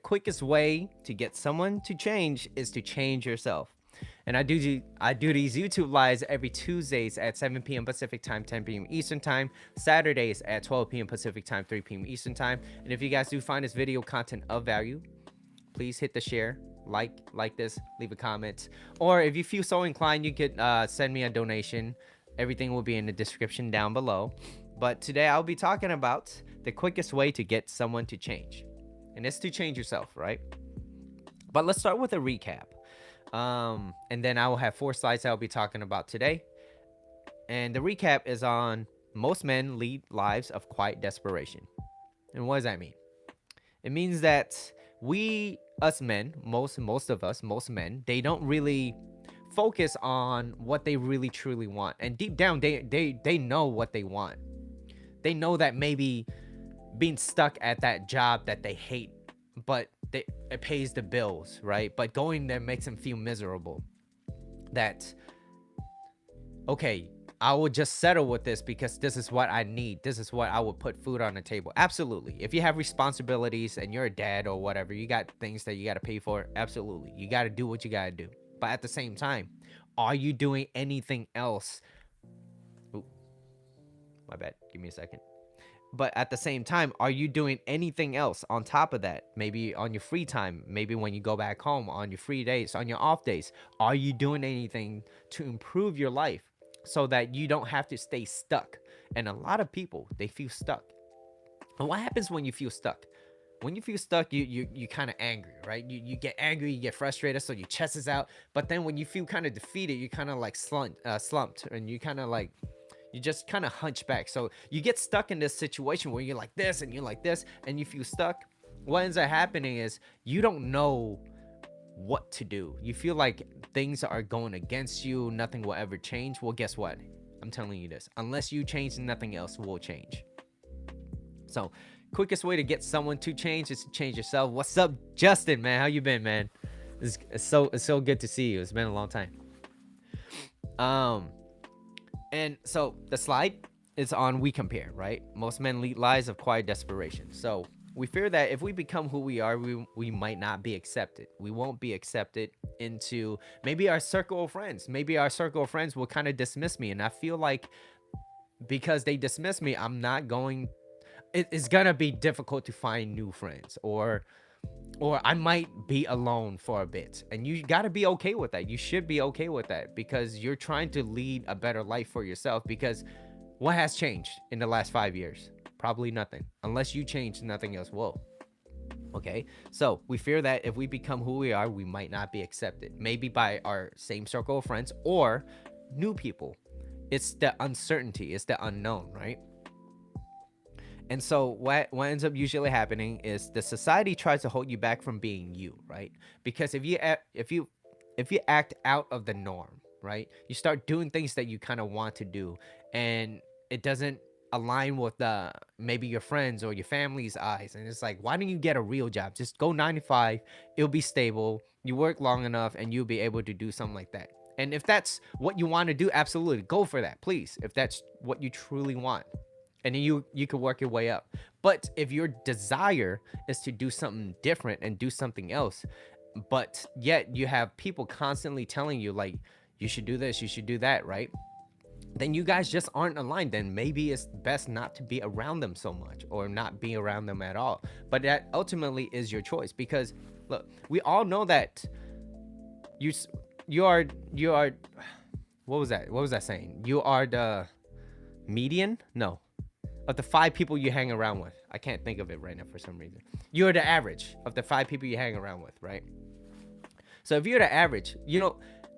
quickest way to get someone to change is to change yourself. And I do these YouTube lives every Tuesdays at 7 p.m. Pacific time, 10 p.m. Eastern time, Saturdays at 12 p.m. Pacific time, 3 p.m. Eastern time. And if you guys do find this video content of value, please hit the share, like this, leave a comment, or if you feel so inclined, you could send me a donation. Everything will be in the description down below. But today I'll be talking about the quickest way to get someone to change, and it's to change yourself, right? But let's start with a recap. And then I will have 4 slides I'll be talking about today. And the recap is on most men lead lives of quiet desperation. And what does that mean? It means that us men, most men, they don't really focus on what they really truly want. And deep down, they know what they want. They know that maybe being stuck at that job that they hate, but it pays the bills, right? But going there makes them feel miserable. That, okay, I will just settle with this because this is what I need. This is what I would put food on the table. Absolutely. If you have responsibilities and you're a dad or whatever, you got things that you got to pay for. Absolutely. You got to do what you got to do. But at the same time, are you doing anything else? Ooh, my bad. Give me a second. But at the same time, are you doing anything else on top of that? Maybe on your free time, maybe when you go back home, on your free days, on your off days. Are you doing anything to improve your life so that you don't have to stay stuck? And a lot of people, they feel stuck. And what happens when you feel stuck? When you feel stuck, you kind of angry, right? You get angry, you get frustrated, so your chest is out. But then when you feel kind of defeated, you kind of like slumped, and you kind of like, you just kind of hunch back. So you get stuck in this situation where you're like this and you're like this and you feel stuck. What ends up happening is you don't know what to do. You feel like things are going against you. Nothing will ever change. Well, guess what? I'm telling you this. Unless you change, nothing else will change. So quickest way to get someone to change is to change yourself. What's up, Justin, man? How you been, man? It's so good to see you. It's been a long time. And so the slide is on we compare, right? Most men lead lives of quiet desperation. So we fear that if we become who we are, we might not be accepted. We won't be accepted into maybe our circle of friends. Maybe our circle of friends will kind of dismiss me. And I feel like because they dismiss me, it's gonna be difficult to find new friends, or I might be alone for a bit. And you got to be okay with that. You should be okay with that because you're trying to lead a better life for yourself. Because what has changed in the last 5 years? Probably nothing. Unless you change, nothing else will. Okay, so we fear that if we become who we are, we might not be accepted, maybe by our same circle of friends or new people. It's the uncertainty, it's the unknown, right? And so what ends up usually happening is the society tries to hold you back from being you, right? Because if you act out of the norm, right, you start doing things that you kind of want to do, and it doesn't align with maybe your friends or your family's eyes, and it's like, why don't you get a real job? Just go 9 to 5. It'll be stable. You work long enough, and you'll be able to do something like that. And if that's what you want to do, absolutely go for that, please. If that's what you truly want. And then you can work your way up. But if your desire is to do something different and do something else, but yet you have people constantly telling you like, you should do this, you should do that, right? Then you guys just aren't aligned. Then maybe it's best not to be around them so much, or not be around them at all. But that ultimately is your choice, because look, we all know that you are what was that saying? You are the median? No. Of the 5 people you hang around with. I can't think of it right now for some reason. You're the average of the 5 people you hang around with, right? So if you're the average,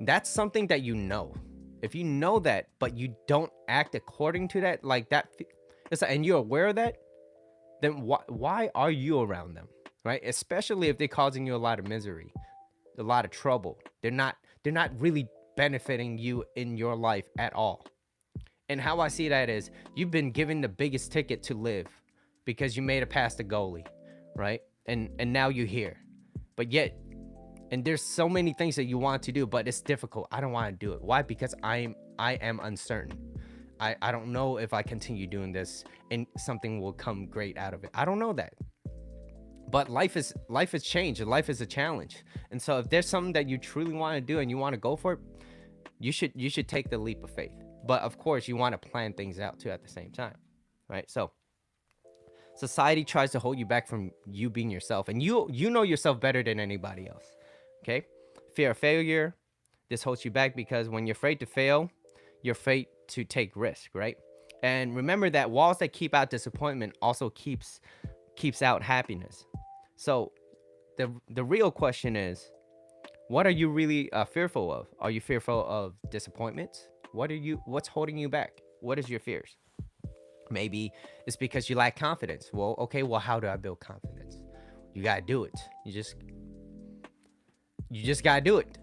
that's something that you know. If you know that, but you don't act according to that, like that, and you're aware of that, then why are you around them, right? Especially if they're causing you a lot of misery, a lot of trouble. They're not really benefiting you in your life at all. And how I see that is, you've been given the biggest ticket to live because you made it past the goalie, right? And now you're here. But yet, and there's so many things that you want to do, but it's difficult. I don't want to do it. Why? Because I am uncertain. I don't know if I continue doing this and something will come great out of it. I don't know that. But life is change, and life is a challenge. And so if there's something that you truly want to do and you want to go for it, you should take the leap of faith. But of course, you want to plan things out too at the same time, right? So society tries to hold you back from you being yourself, and you know yourself better than anybody else. Okay? Fear of failure, this holds you back because when you're afraid to fail, you're afraid to take risk, right? And remember that walls that keep out disappointment also keeps out happiness. So the real question is, what are you really fearful of? Are you fearful of disappointments? What's holding you back? What is your fears? Maybe it's because you lack confidence. Well, okay, well, how do I build confidence? You gotta do it. You just gotta do it.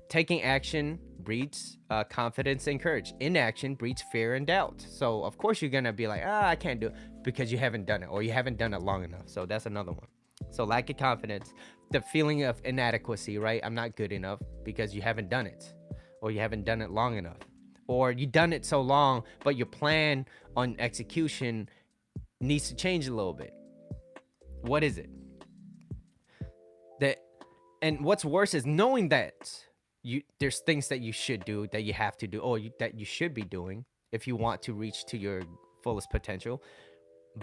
Taking action breeds confidence and courage. Inaction breeds fear and doubt. So of course you're gonna be like, I can't do it because you haven't done it, or you haven't done it long enough. So that's another one. So lack of confidence, the feeling of inadequacy, right? I'm not good enough because you haven't done it, or you haven't done it long enough, or you done it so long, but your plan on execution needs to change a little bit. What is it? That and what's worse is knowing that there's things that you should do, that you have to do, or that you should be doing if you want to reach to your fullest potential,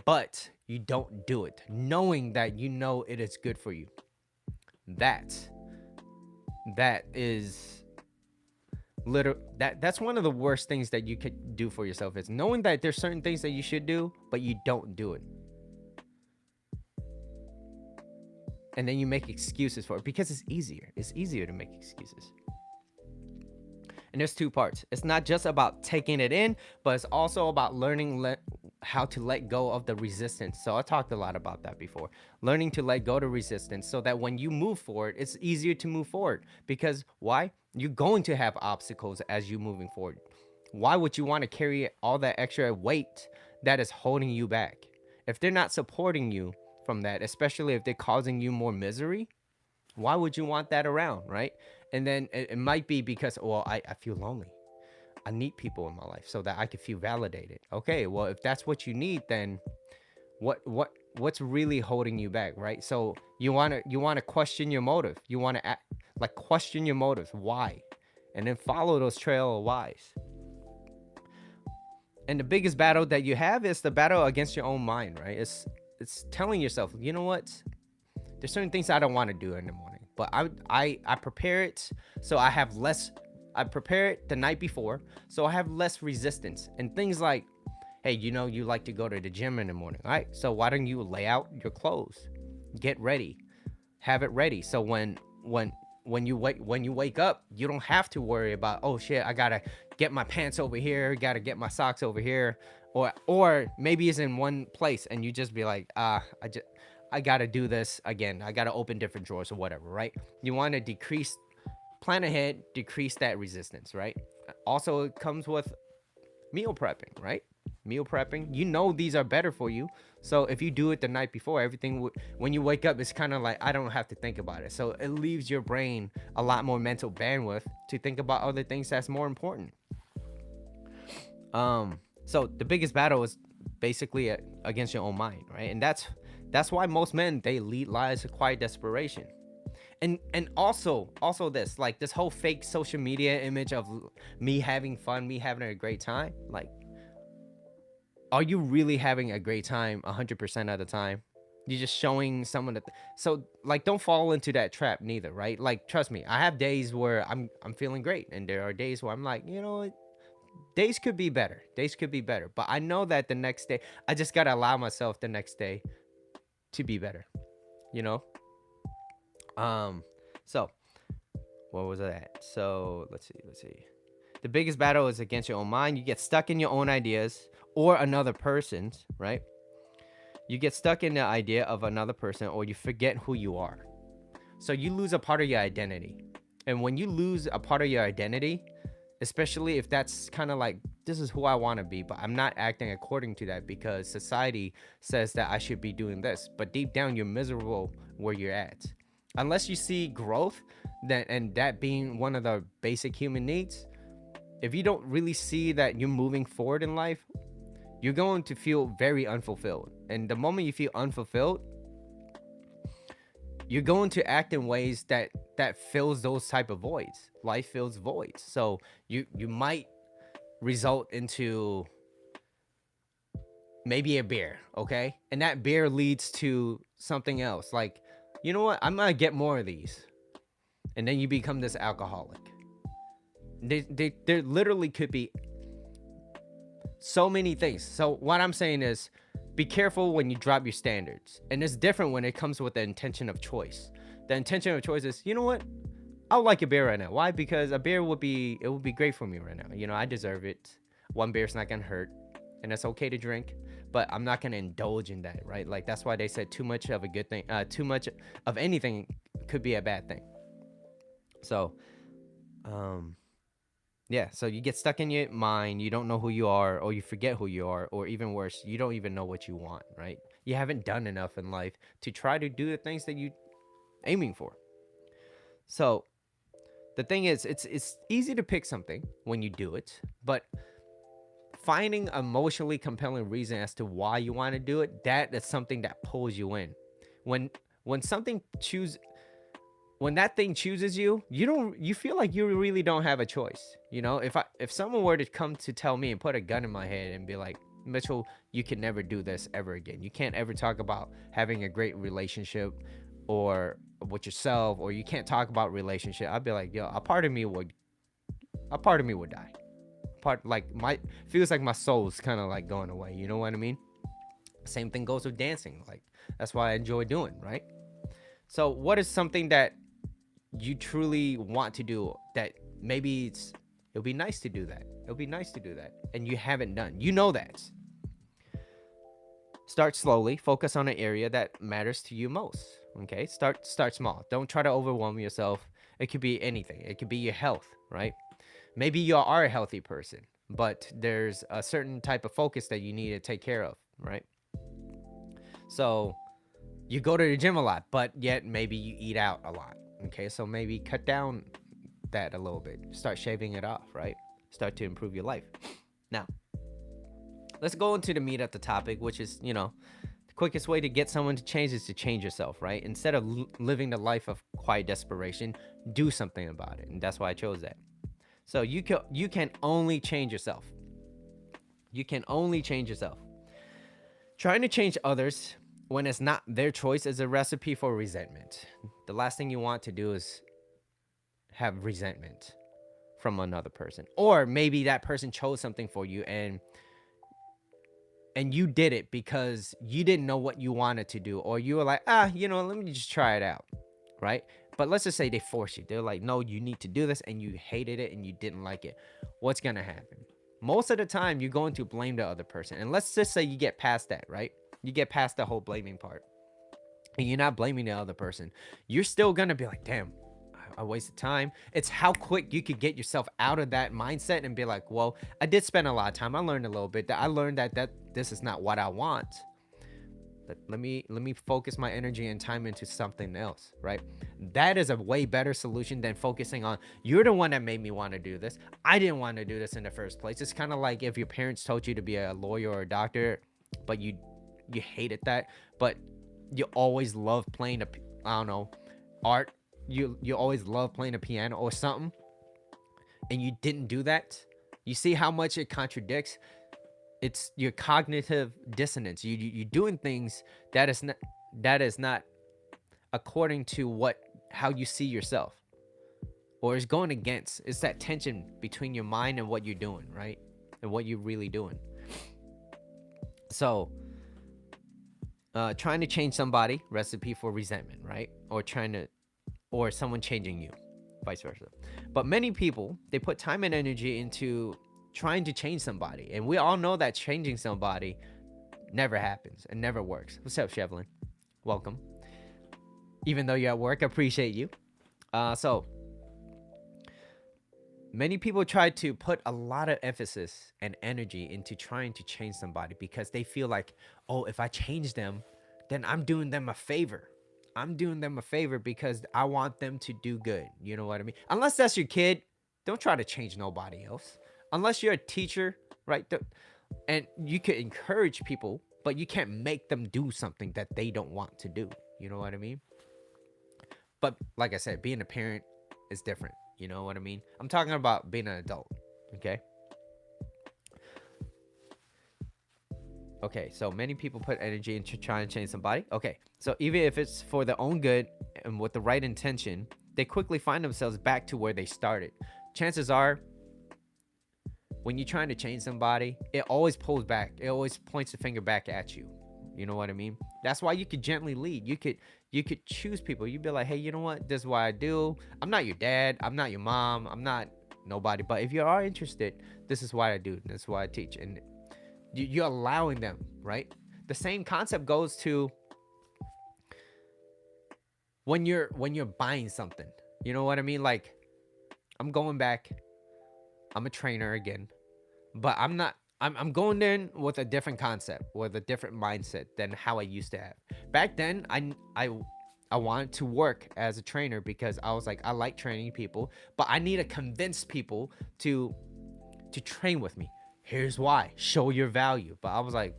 but you don't do it, knowing that you know it is good for you. That that is that's one of the worst things that you could do for yourself, is knowing that there's certain things that you should do, but you don't do it. And then you make excuses for it because it's easier. It's easier to make excuses. And there's two parts. It's not just about taking it in, but it's also about learning how to let go of the resistance. So I talked a lot about that before. Learning to let go of the resistance so that when you move forward, it's easier to move forward. Because why? You're going to have obstacles as you moving forward. Why would you want to carry all that extra weight that is holding you back? If they're not supporting you from that, especially if they're causing you more misery, why would you want that around, right? And then it might be because, well, I feel lonely. I need people in my life so that I can feel validated. Okay, well, if that's what you need, then what's really holding you back, right? So you wanna question your motive. You wanna question your motives. Why? And then follow those trail of whys. And the biggest battle that you have is the battle against your own mind, right? It's telling yourself, you know what? There's certain things I don't want to do in the morning, but I prepare it so I have less. I prepare it the night before so I have less resistance. And things like, hey, you like to go to the gym in the morning, all right? So why don't you lay out your clothes, get ready, have it ready, so when you wake up, you don't have to worry about, oh shit, I gotta get my pants over here, gotta get my socks over here, or maybe it's in one place and you just be like, I gotta do this again. I gotta open different drawers or whatever, right? You want to plan ahead, decrease that resistance, right? Also, it comes with meal prepping, right? Meal prepping. These are better for you. So if you do it the night before, everything when you wake up, it's kind of like, I don't have to think about it. So it leaves your brain a lot more mental bandwidth to think about other things that's more important. So the biggest battle is basically against your own mind, right? And that's why most men, they lead lives of quiet desperation. And also this whole fake social media image of me having fun, me having a great time. Like, are you really having a great time 100% of the time? You're just showing someone that. So don't fall into that trap neither, right? Like, trust me, I have days where I'm feeling great, and there are days where I'm like, days could be better. But I know that the next day, I just gotta allow myself the next day to be better. So what was that? So let's see. The biggest battle is against your own mind. You get stuck in your own ideas or another person's, right? You get stuck in the idea of another person, or you forget who you are. So you lose a part of your identity. And when you lose a part of your identity, especially if that's kind of like, this is who I want to be, but I'm not acting according to that because society says that I should be doing this, but deep down you're miserable where you're at. Unless you see growth, and that being one of the basic human needs, if you don't really see that you're moving forward in life, you're going to feel very unfulfilled. And the moment you feel unfulfilled, you're going to act in ways that fills those type of voids. Life fills voids. So you might result into maybe a beer, okay? And that beer leads to something else. Like, you know what? I'm gonna get more of these. And then you become this alcoholic. There literally could be so many things. So what I'm saying is be careful when you drop your standards. And it's different when it comes with the intention of choice. The intention of choice is, you know what? I'll like a beer right now. Why? Because a beer would be great for me right now. You know, I deserve it. One beer's not gonna hurt, and it's okay to drink. But I'm not gonna indulge in that, right? Like that's why they said too much of a good thing, too much of anything could be a bad thing. So, yeah. So you get stuck in your mind. You don't know who you are, or you forget who you are, or even worse, you don't even know what you want, right? You haven't done enough in life to try to do the things that you aiming for. So the thing is, it's easy to pick something when you do it, but finding emotionally compelling reason as to why you want to do it, that is something that pulls you in. When when something choose when that thing chooses you, you feel like you really don't have a choice. You know, if someone were to come to tell me and put a gun in my head and be like, Mitchell, you can never do this ever again. You can't ever talk about having a great relationship or with yourself, or you can't talk about relationship. I'd be like, yo, a part of me would die. Part like my feels like my soul's kind of like going away. You know what I mean? Same thing goes with dancing. Like that's why I enjoy doing, right? So what is something that you truly want to do that maybe it'll be nice to do that. It'll be nice to do that. And you haven't done. You know that. Start slowly. Focus on an area that matters to you most. Okay? Start small. Don't try to overwhelm yourself. It could be anything. It could be your health, right? Maybe you are a healthy person, but there's a certain type of focus that you need to take care of, right? So you go to the gym a lot, but yet maybe you eat out a lot. Okay, so maybe cut down that a little bit. Start shaving it off, right? Start to improve your life. Now, let's go into the meat of the topic, which is, the quickest way to get someone to change is to change yourself, right? Instead of living the life of quiet desperation, do something about it. And that's why I chose that. So you can only change yourself. You can only change yourself. Trying to change others when it's not their choice is a recipe for resentment. The last thing you want to do is have resentment from another person. Or maybe that person chose something for you and you did it because you didn't know what you wanted to do, or you were like, let me just try it out, right? But let's just say they force you. They're like, no, you need to do this, and you hated it and you didn't like it. What's going to happen? Most of the time, you're going to blame the other person. And let's just say you get past that, right? You get past the whole blaming part. And you're not blaming the other person. You're still going to be like, damn, I wasted time. It's how quick you could get yourself out of that mindset and be like, well, I did spend a lot of time. I learned a little bit. I learned that this is not what I want. But let me focus my energy and time into something else, right? That is a way better solution than focusing on, you're the one that made me want to do this. I didn't want to do this in the first place. It's kind of like if your parents told you to be a lawyer or a doctor, but you hated that, but you always love playing art. You always love playing a piano or something, and you didn't do that. You see how much it contradicts. It's your cognitive dissonance. You're doing things that is not according to how you see yourself, or is going against. It's that tension between your mind and what you're doing, right? And what you're really doing. So trying to change somebody, recipe for resentment, right? Or someone changing you, vice versa. But many people, they put time and energy into trying to change somebody. And we all know that changing somebody never happens and never works. What's up, Shevlin? Welcome. Even though you're at work, I appreciate you. So many people try to put a lot of emphasis and energy into trying to change somebody because they feel like, oh, if I change them, then I'm doing them a favor. I'm doing them a favor because I want them to do good. You know what I mean? Unless that's your kid, don't try to change nobody else. Unless you're a teacher, right? And you can encourage people, but you can't make them do something that they don't want to do. You know what I mean? But like I said, being a parent is different. You know what I mean? I'm talking about being an adult. Okay. Okay, so many people put energy into trying to change somebody. Okay, so even if it's for their own good and with the right intention, they quickly find themselves back to where they started. Chances are, when you're trying to change somebody, it always pulls back. It always points the finger back at you. You know what I mean? That's why you could gently lead. You could choose people. You'd be like, hey, you know what? This is what I do. I'm not your dad. I'm not your mom. I'm not nobody. But if you are interested, this is what I do. This is what I teach. And you're allowing them, right? The same concept goes to when you're buying something. You know what I mean? Like, I'm going back. I'm a trainer again, but I'm not. I'm going in with a different concept, with a different mindset than how I used to have. Back then, I wanted to work as a trainer because I was like, I like training people, but I need to convince people to train with me. Here's why. Show your value. But I was like,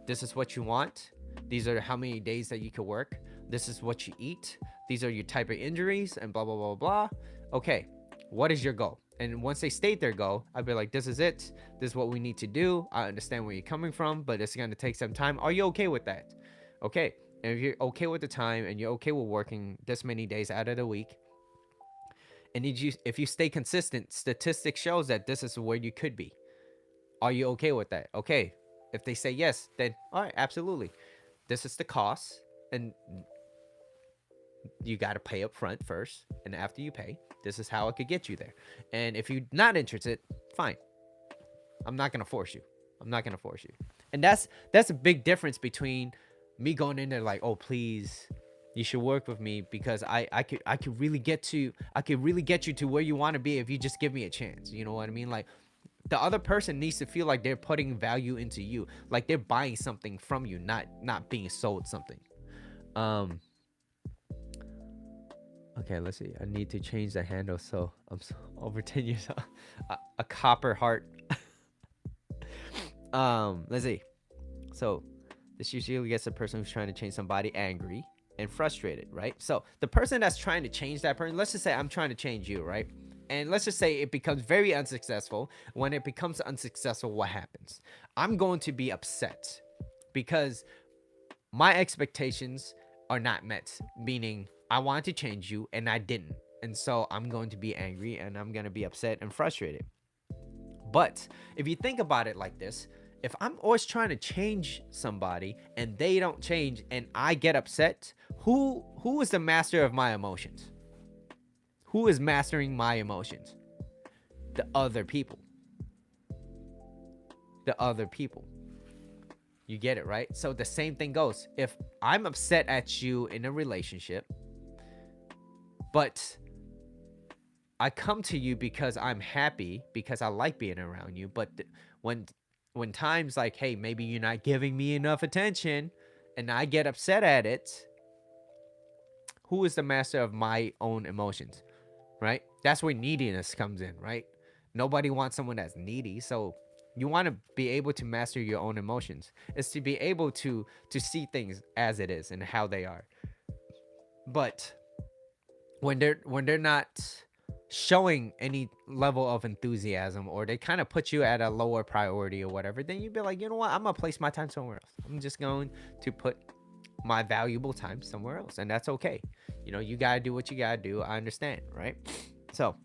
this is what you want. These are how many days that you can work. This is what you eat. These are your type of injuries and blah, blah, blah, blah. Okay, what is your goal? And once they state their goal, I'd be like, this is it. This is what we need to do. I understand where you're coming from, but it's going to take some time. Are you okay with that? Okay. And if you're okay with the time and you're okay with working this many days out of the week, and if you stay consistent, statistics shows that this is where you could be. Are you okay with that? Okay. If they say yes, then all right, absolutely. This is the cost, and you got to pay up front first, and after you pay, this is how I could get you there. And if you're not interested, fine. I'm not gonna force you. I'm not gonna force you. And that's a big difference between me going in there like, oh please, you should work with me because I could really get you to where you want to be if you just give me a chance. You know what I mean? Like, the other person needs to feel like they're putting value into you, like they're buying something from you, not being sold something. Okay, let's see. I need to change the handle, so I'm over 10 years old. A copper heart. Let's see. So this usually gets the person who's trying to change somebody angry and frustrated, right? So the person that's trying to change that person, let's just say I'm trying to change you, right? And let's just say it becomes very unsuccessful. When it becomes unsuccessful, what happens? I'm going to be upset because my expectations are not met, meaning I wanted to change you and I didn't. And so I'm going to be angry and I'm going to be upset and frustrated. But if you think about it like this, if I'm always trying to change somebody and they don't change and I get upset, who is the master of my emotions? Who is mastering my emotions? The other people. The other people. You get it, right? So the same thing goes. If I'm upset at you in a relationship, but I come to you because I'm happy, because I like being around you, but when times like, hey, maybe you're not giving me enough attention and I get upset at it, who is the master of my own emotions, right? That's where neediness comes in, right? Nobody wants someone that's needy. So you want to be able to master your own emotions. It's to be able to see things as it is and how they are. But when they're not showing any level of enthusiasm, or they kind of put you at a lower priority or whatever, then you'd be like, you know what, I'm gonna place my time somewhere else. I'm just going to put my valuable time somewhere else, and that's okay. You know, you gotta do what you gotta do. I understand, right? So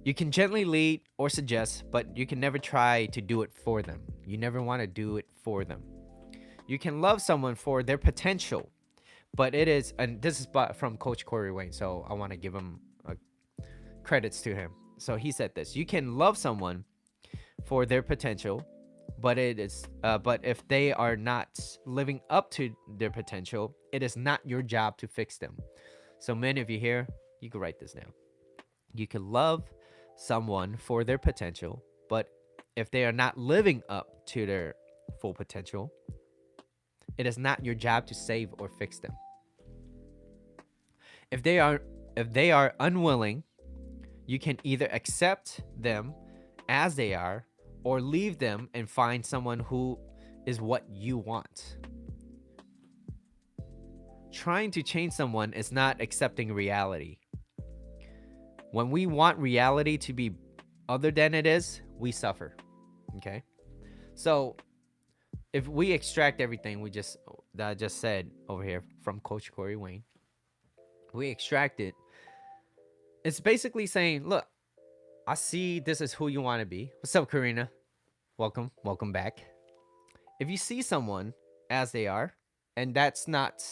you can gently lead or suggest, but you can never try to do it for them. You never want to do it for them. You can love someone for their potential, but it is, and this is from Coach Corey Wayne, so I want to give him credits to him. So he said this: you can love someone for their potential, but but if they are not living up to their potential, it is not your job to fix them. So many of you here, you can write this down. You can love someone for their potential, but if they are not living up to their full potential, it is not your job to save or fix them. If they are unwilling, you can either accept them as they are or leave them and find someone who is what you want. trying to change someone is not accepting reality. When we want reality to be other than it is, we suffer. Okay? So, if we extract everything we just that I just said over here from Coach Corey Wayne, we extract it. It's basically saying, look, I see this is who you want to be. What's up, Karina? Welcome back. If you see someone as they are, and that's not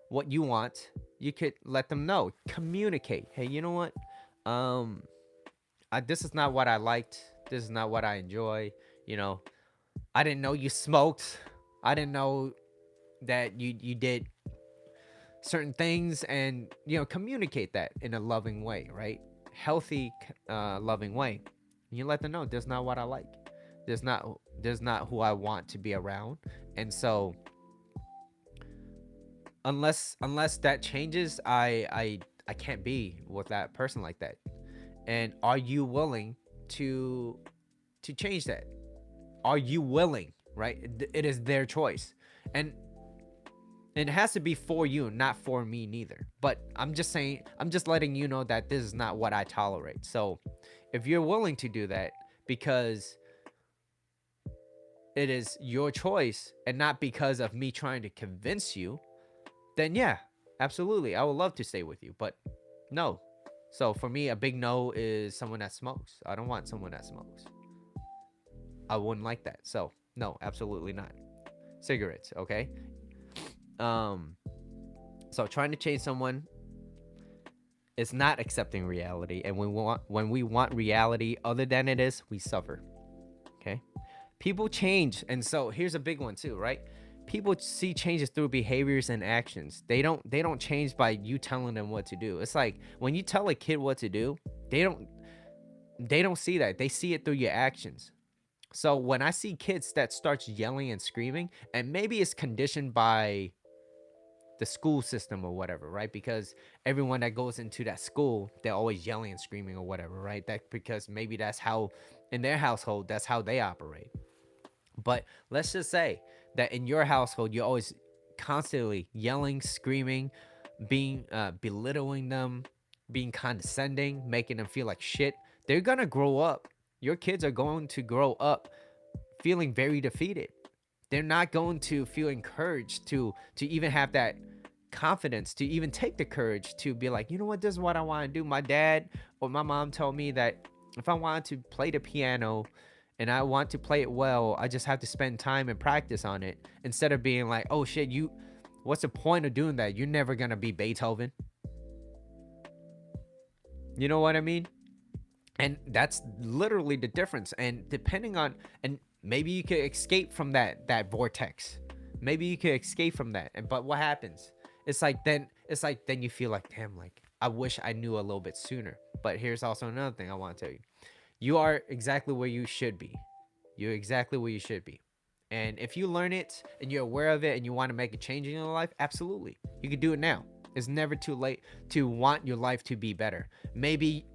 what you want, you could let them know. Communicate. Hey, you know what? Um, this is not what I liked. This is not what I enjoy. You know, I didn't know you smoked. I didn't know that you did certain things, and communicate that in a loving way, right? Healthy, loving way. You let them know this is not what I like. There's not who I want to be around, and so unless that changes, I can't be with that person like that. And are you willing to change that? Are you willing? Right? It is their choice, and it has to be for you, not for me neither. But I'm just saying, I'm just letting you know that this is not what I tolerate. So if you're willing to do that because it is your choice and not because of me trying to convince you, then yeah, absolutely, I would love to stay with you. But no. So for me, a big no is someone that smokes. I don't want someone that smokes. I wouldn't like that. So no, absolutely not. Cigarettes, okay? So trying to change someone is not accepting reality, and when we want reality other than it is, we suffer. Okay? People change, and so here's a big one too, right? People see changes through behaviors and actions. They don't change by you telling them what to do. It's like when you tell a kid what to do, they don't see that. They see it through your actions. So when I see kids that starts yelling and screaming, and maybe it's conditioned by the school system or whatever, right? Because everyone that goes into that school, they're always yelling and screaming or whatever, right? That because maybe that's how in their household, that's how they operate. But let's just say that in your household, you're always constantly yelling, screaming, being belittling them, being condescending, making them feel like shit. They're gonna grow up. Your kids are going to grow up feeling very defeated. They're not going to feel encouraged to even have that confidence, to even take the courage to be like, you know what, this is what I want to do. My dad or my mom told me that if I wanted to play the piano and I want to play it well, I just have to spend time and practice on it, instead of being like, oh shit, what's the point of doing that? You're never gonna be Beethoven. You know what I mean? And that's literally the difference. And depending on, and maybe you could escape from that vortex. Maybe you could escape from that. And but what happens? It's like then you feel like, damn, like I wish I knew a little bit sooner. But here's also another thing I want to tell you. You are exactly where you should be. You're exactly where you should be. And if you learn it and you're aware of it and you want to make a change in your life, absolutely. You can do it now. It's never too late to want your life to be better. Maybe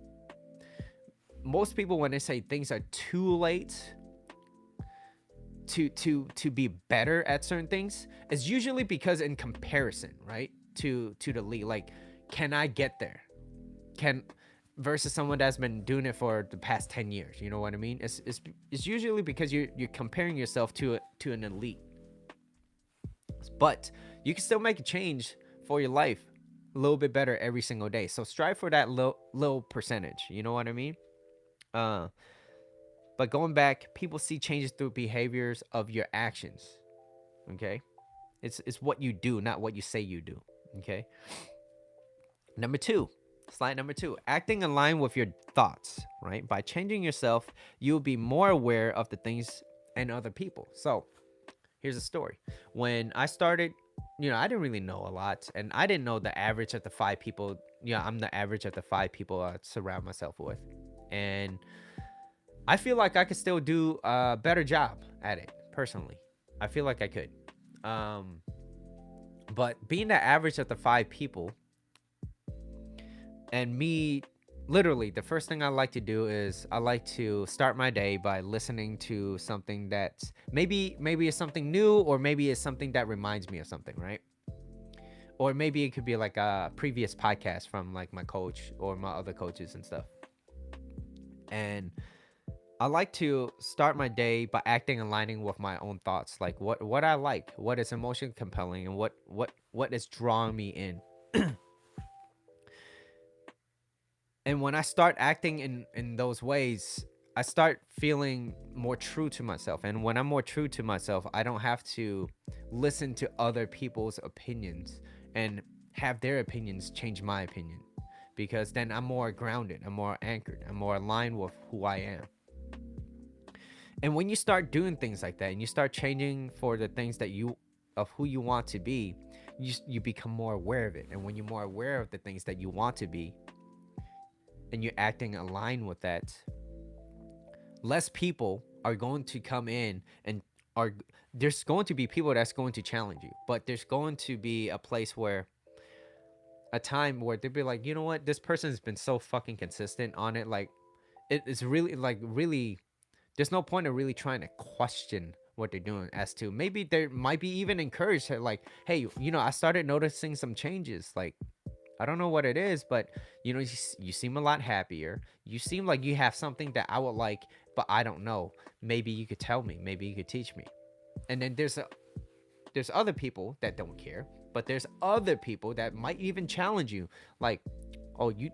most people, when they say things are too late to be better at certain things, is usually because in comparison, right, to the league, like, can I get there? Can Versus someone that's been doing it for the past 10 years. You know what I mean? It's usually because you're comparing yourself to an elite. But you can still make a change for your life a little bit better every single day. So strive for that little percentage. You know what I mean? But going back, people see changes through behaviors of your actions. Okay? It's what you do, not what you say you do. Okay? Slide number two, acting in line with your thoughts, right? By changing yourself, you'll be more aware of the things and other people. So here's a story. When I started, I didn't really know a lot, and I didn't know the average of the 5 people. I'm the average of the 5 people I surround myself with. And I feel like I could still do a better job at it, personally. I feel like I could. But being the average of the 5 people, and me, literally, the first thing I like to do is I like to start my day by listening to something that's maybe it's something new, or maybe it's something that reminds me of something, right? or maybe it could be like a previous podcast from like my coach or my other coaches and stuff. And I like to start my day by acting aligning with my own thoughts, like what I like, what is emotion compelling, and what is drawing me in. And when I start acting in those ways, I start feeling more true to myself. And when I'm more true to myself, I don't have to listen to other people's opinions and have their opinions change my opinion, because then I'm more grounded, I'm more anchored, I'm more aligned with who I am. And when you start doing things like that and you start changing for the things that you of who you want to be, you become more aware of it. And when you're more aware of the things that you want to be and you're acting aligned with that, less people are going to come in and are there's going to be people that's going to challenge you, but there's going to be a place where a time where they'll be like, you know what, this person's been so fucking consistent on it, like it is really like really there's no point of really trying to question what they're doing, as to maybe there might be even encouraged like, hey, I started noticing some changes, like I don't know what it is, but you seem a lot happier. You seem like you have something that I would like, but I don't know. Maybe you could tell me. Maybe you could teach me. And then there's other people that don't care, but there's other people that might even challenge you. Like, oh, you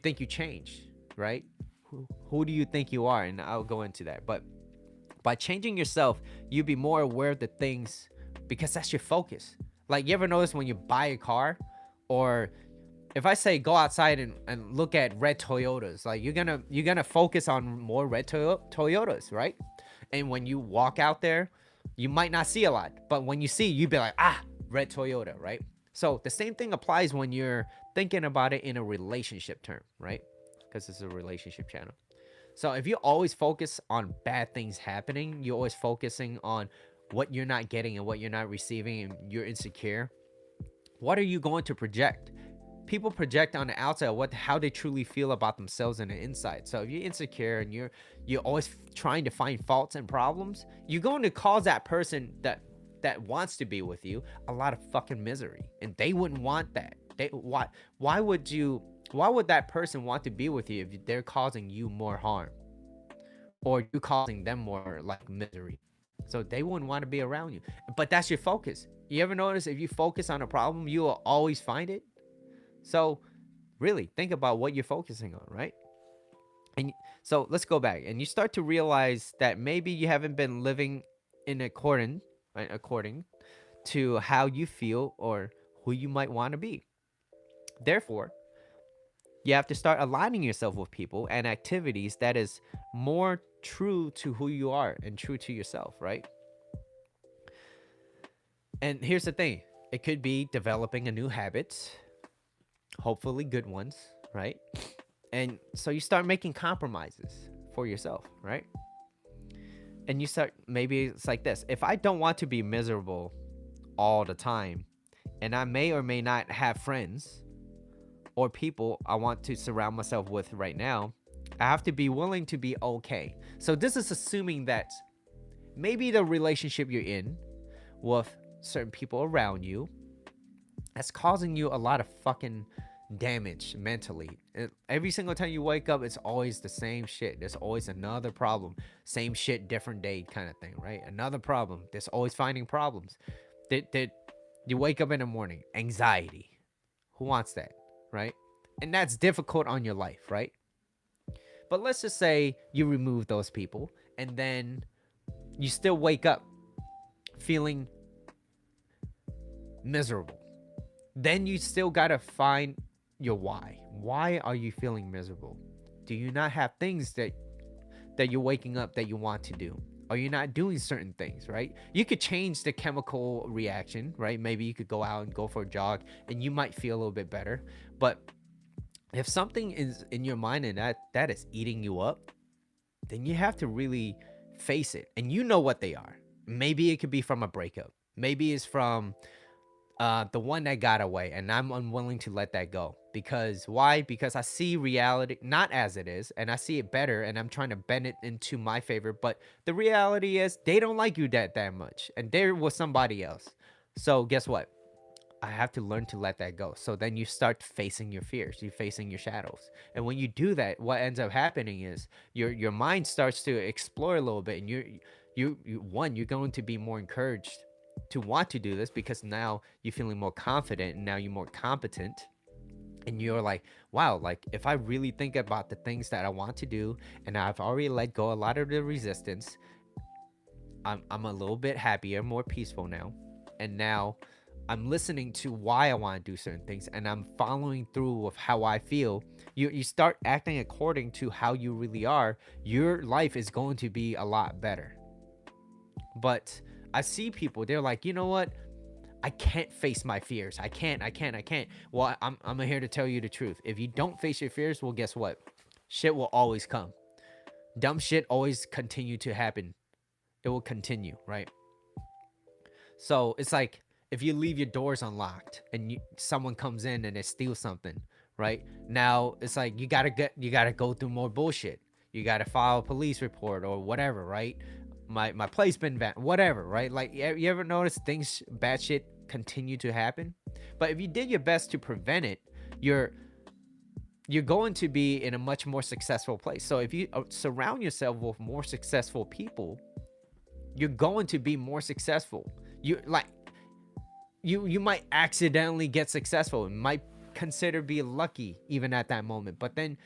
think you changed, right? Who do you think you are? And I'll go into that. But by changing yourself, you'll be more aware of the things, because that's your focus. Like, you ever notice when you buy a car, or if I say go outside and look at red Toyotas, like you're gonna focus on more red Toyotas, right? And when you walk out there, you might not see a lot, but when you see, you'd be like, red Toyota, right? So the same thing applies when you're thinking about it in a relationship term, right? Because it's a relationship channel. So if you always focus on bad things happening, you're always focusing on what you're not getting and what you're not receiving, and you're insecure, what are you going to project? People project on the outside how they truly feel about themselves on the inside. So if you're insecure and you're always trying to find faults and problems, you're going to cause that person that wants to be with you a lot of fucking misery, and they wouldn't want that. Why would that person want to be with you if they're causing you more harm, or you causing them more like misery? So they wouldn't want to be around you. But that's your focus. You ever notice if you focus on a problem, you will always find it? So really think about what you're focusing on, right? And so let's go back, and you start to realize that maybe you haven't been living in according to how you feel or who you might want to be. Therefore, you have to start aligning yourself with people and activities that is more true to who you are and true to yourself, right? And here's the thing, it could be developing a new habit, hopefully good ones, right? And so you start making compromises for yourself, right? And you start, maybe it's like this: if I don't want to be miserable all the time, and I may or may not have friends or people I want to surround myself with right now, I have to be willing to be okay. So this is assuming that maybe the relationship you're in with certain people around you that's causing you a lot of fucking damage mentally. Every single time you wake up, it's always the same shit. There's always another problem. Same shit, different day kind of thing, right? Another problem. There's always finding problems. That you wake up in the morning, anxiety. Who wants that, right? And that's difficult on your life, right? But let's just say you remove those people, and then you still wake up feeling miserable. Then you still gotta find your why. Why are you feeling miserable? Do you not have things that you're waking up that you want to do? Are you not doing certain things, right? You could change the chemical reaction, right? Maybe you could go out and go for a jog and you might feel a little bit better. But if something is in your mind and that is eating you up, then you have to really face it. And you know what they are. Maybe it could be from a breakup. Maybe it's from the one that got away, and I'm unwilling to let that go. Because why? Because I see reality not as it is, and I see it better, and I'm trying to bend it into my favor. But the reality is they don't like you that much, and there was somebody else. So guess what? I have to learn to let that go. So then you start facing your fears, you facing your shadows. And when you do that, what ends up happening is your mind starts to explore a little bit, and you're going to be more encouraged to want to do this, because now you're feeling more confident, and now you're more competent, and you're like, wow, like if I really think about the things that I want to do, and I've already let go a lot of the resistance, I'm a little bit happier, more peaceful now. And now I'm listening to why I want to do certain things, and I'm following through with how I feel. You start acting according to how you really are. Your life is going to be a lot better. But I see people, they're like, you know what? I can't face my fears. I can't. Well, I'm here to tell you the truth. If you don't face your fears, well, guess what? Shit will always come. Dumb shit always continue to happen. It will continue, right? So it's like if you leave your doors unlocked and someone comes in and they steal something, right? Now it's like you gotta go through more bullshit. You gotta file a police report or whatever, right? My place been banned, whatever, right? Like you ever notice things, bad shit continue to happen? But if you did your best to prevent it, you're you're going to be in a much more successful place. So if you surround yourself with more successful people, you're going to be more successful. You might accidentally get successful. It might consider be lucky even at that moment, but then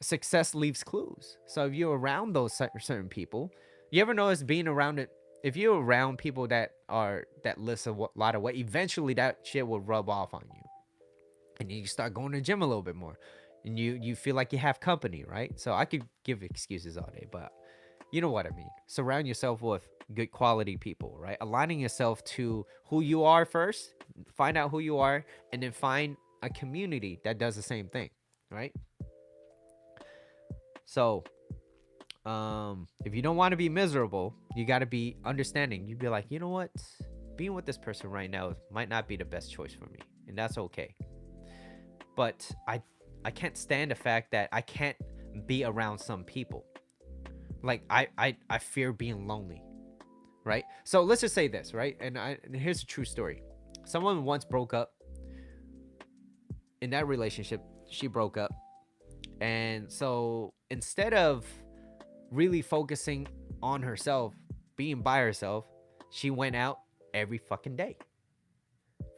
success leaves clues. So if you're around those certain people, you ever notice being around it, if you're around people that list a lot of weight, eventually that shit will rub off on you, and you start going to the gym a little bit more, and you feel like you have company, right? So I could give excuses all day, but you know what I mean. Surround yourself with good quality people, right? Aligning yourself to who you are first, find out who you are, and then find a community that does the same thing, right? So, if you don't want to be miserable, you got to be understanding. You'd be like, you know what? Being with this person right now might not be the best choice for me, and that's okay. But I can't stand the fact that I can't be around some people. Like I fear being lonely, right? So let's just say this, right? And here's a true story. Someone once broke up. In that relationship, she broke up. And so instead of really focusing on herself, being by herself, she went out every fucking day,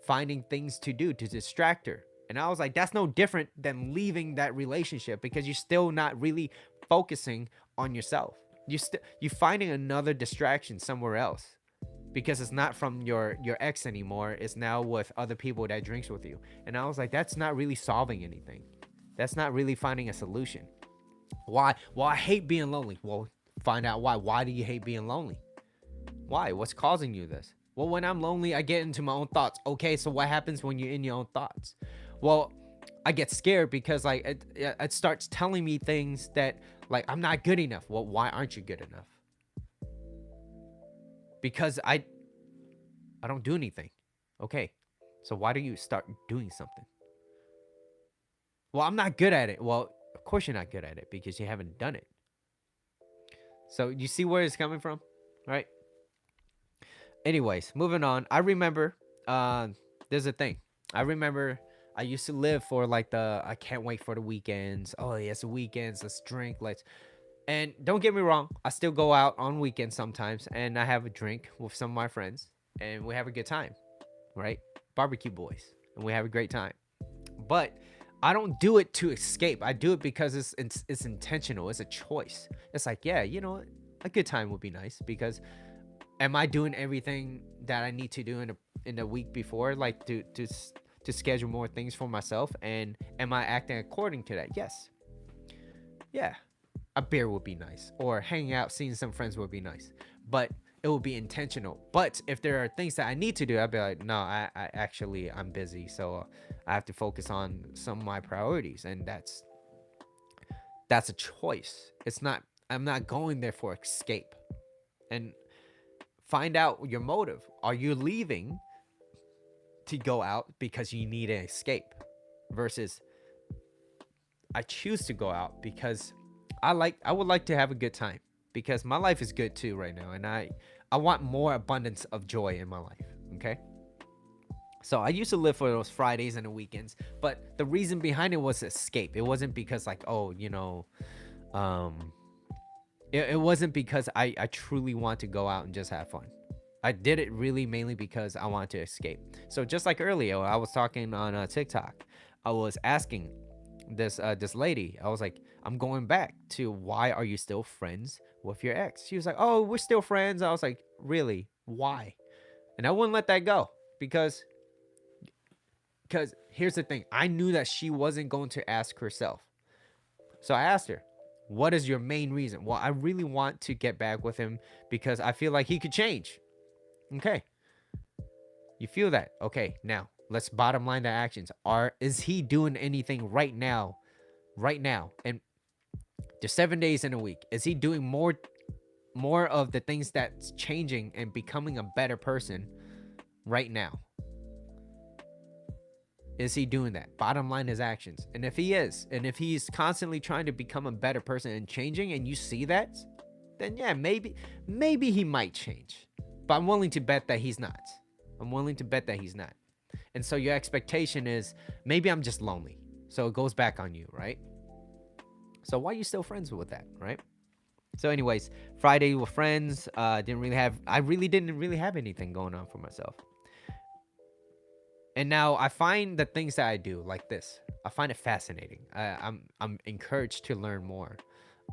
finding things to do to distract her. And I was like, that's no different than leaving that relationship, because you're still not really focusing on yourself. You finding another distraction somewhere else, because it's not from your ex anymore. It's now with other people that drinks with you. And I was like, that's not really solving anything. That's not really finding a solution. Why? Well, I hate being lonely. Well, find out why. Why do you hate being lonely? Why? What's causing you this? Well, when I'm lonely, I get into my own thoughts. Okay, so what happens when you're in your own thoughts? Well, I get scared because like it starts telling me things that like I'm not good enough. Well, why aren't you good enough? Because I don't do anything. Okay, so why do you start doing something? Well, I'm not good at it. Well, of course you're not good at it because you haven't done it. So you see where it's coming from, right? Anyways, moving on. I remember there's a thing. I remember I used to live for like I can't wait for the weekends. Oh, yes, the weekends. Let's drink. And don't get me wrong, I still go out on weekends sometimes and I have a drink with some of my friends and we have a good time, right? Barbecue boys, and we have a great time. But I don't do it to escape. I do it because it's intentional. It's a choice. It's like, yeah, you know what? A good time would be nice, because am I doing everything that I need to do in the week before, like to schedule more things for myself, and am I acting according to that? Yes. Yeah. A beer would be nice, or hanging out, seeing some friends would be nice, but it will be intentional. But if there are things that I need to do, I'd be like, no, I actually I'm busy, so I have to focus on some of my priorities, and that's a choice. It's not. I'm not going there for escape. And find out your motive. Are you leaving to go out because you need an escape, versus I choose to go out because I would like to have a good time, because my life is good too right now, and I want more abundance of joy in my life. Okay, So I used to live for those Fridays and the weekends, but the reason behind it was escape. It wasn't because like, oh, um, it wasn't because I truly want to go out and just have fun. I did it really mainly because I wanted to escape. So just like earlier, I was talking on TikTok. I was asking this lady. I was like, I'm going back to why are you still friends with your ex? She was like, oh, we're still friends. I was like, really? Why? And I wouldn't let that go because here's the thing. I knew that she wasn't going to ask herself. So I asked her, what is your main reason? Well, I really want to get back with him because I feel like he could change. Okay. You feel that? Okay. Now, let's bottom line the actions. Is he doing anything right now? Right now. And there's 7 days in a week. Is he doing more of the things that's changing and becoming a better person right now? Is he doing that? Bottom line, his actions. And if he is, and if he's constantly trying to become a better person and changing, and you see that, then yeah, maybe he might change. But I'm willing to bet that he's not. I'm willing to bet that he's not. And so your expectation is maybe I'm just lonely. So it goes back on you, right? So why are you still friends with that, right? So anyways, Friday with friends. I really didn't really have anything going on for myself. And now I find the things that I do like this, I find it fascinating. I'm encouraged to learn more.